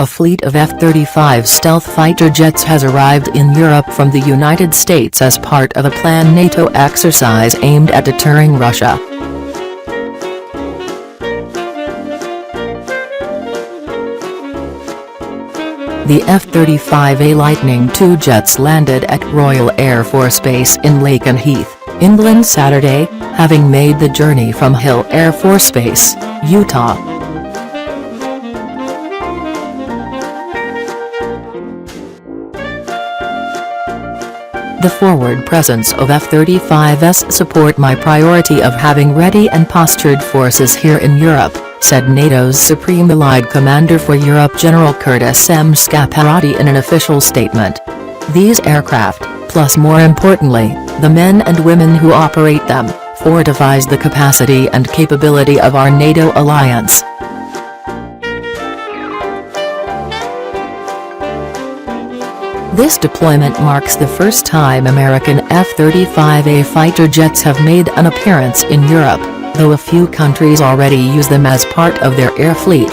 A fleet of F-35 stealth fighter jets has arrived in Europe from the United States as part of a planned NATO exercise aimed at deterring Russia. The F-35A Lightning II jets landed at Royal Air Force Base in Lakenheath, England Saturday, having made the journey from Hill Air Force Base, Utah. The forward presence of F-35s support my priority of having ready and postured forces here in Europe, said NATO's Supreme Allied Commander for Europe General Curtis M. Scaparrotti in an official statement. These aircraft, plus more importantly, the men and women who operate them, fortifies the capacity and capability of our NATO alliance. This deployment marks the first time American F-35A fighter jets have made an appearance in Europe, though a few countries already use them as part of their air fleet.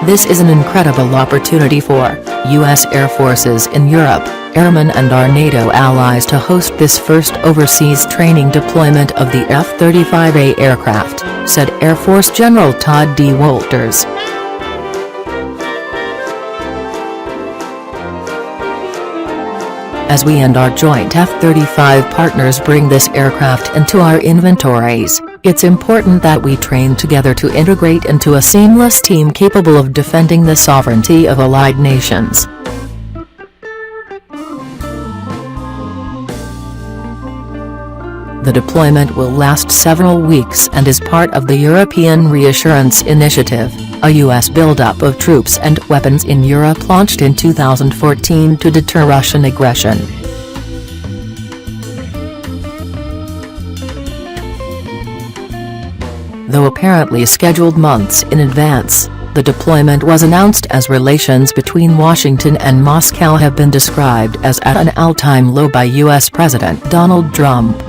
This is an incredible opportunity for U.S. Air Forces in Europe, airmen and our NATO allies to host this first overseas training deployment of the F-35A aircraft, said Air Force General Todd D. Wolters. As we and our joint F-35 partners bring this aircraft into our inventories, it's important that we train together to integrate into a seamless team capable of defending the sovereignty of allied nations. The deployment will last several weeks and is part of the European Reassurance Initiative, a U.S. buildup of troops and weapons in Europe launched in 2014 to deter Russian aggression. Though apparently scheduled months in advance, the deployment was announced as relations between Washington and Moscow have been described as at an all-time low by U.S. President Donald Trump.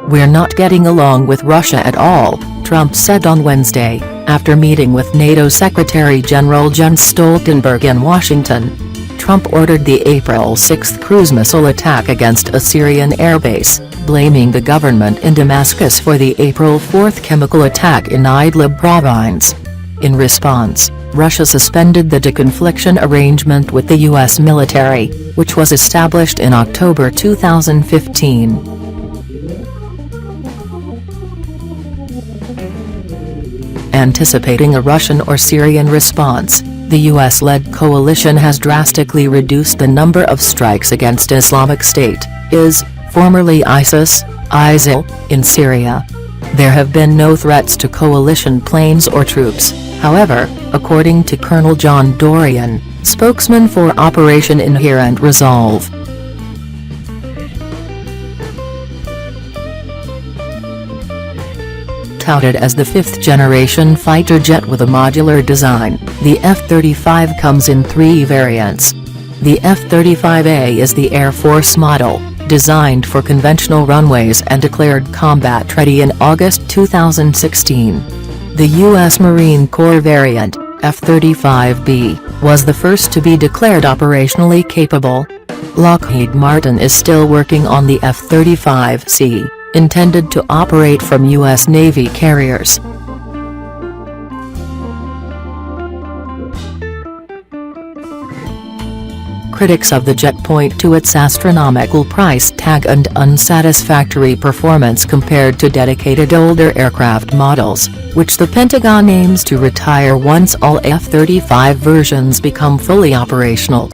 "We're not getting along with Russia at all," Trump said on Wednesday, after meeting with NATO Secretary General Jens Stoltenberg in Washington. Trump ordered the April 6 cruise missile attack against a Syrian airbase, blaming the government in Damascus for the April 4 chemical attack in Idlib province. In response, Russia suspended the deconfliction arrangement with the U.S. military, which was established in October 2015. Anticipating a Russian or Syrian response, the U.S.-led coalition has drastically reduced the number of strikes against Islamic State, IS, formerly ISIS, ISIL, in Syria. There have been no threats to coalition planes or troops, however, according to Colonel John Dorian, spokesman for Operation Inherent Resolve. Touted as the fifth-generation fighter jet with a modular design, the F-35 comes in three variants. The F-35A is the Air Force model, designed for conventional runways and declared combat-ready in August 2016. The U.S. Marine Corps variant, F-35B, was the first to be declared operationally capable. Lockheed Martin is still working on the F-35C, intended to operate from U.S. Navy carriers. Critics of the jet point to its astronomical price tag and unsatisfactory performance compared to dedicated older aircraft models, which the Pentagon aims to retire once all F-35 versions become fully operational.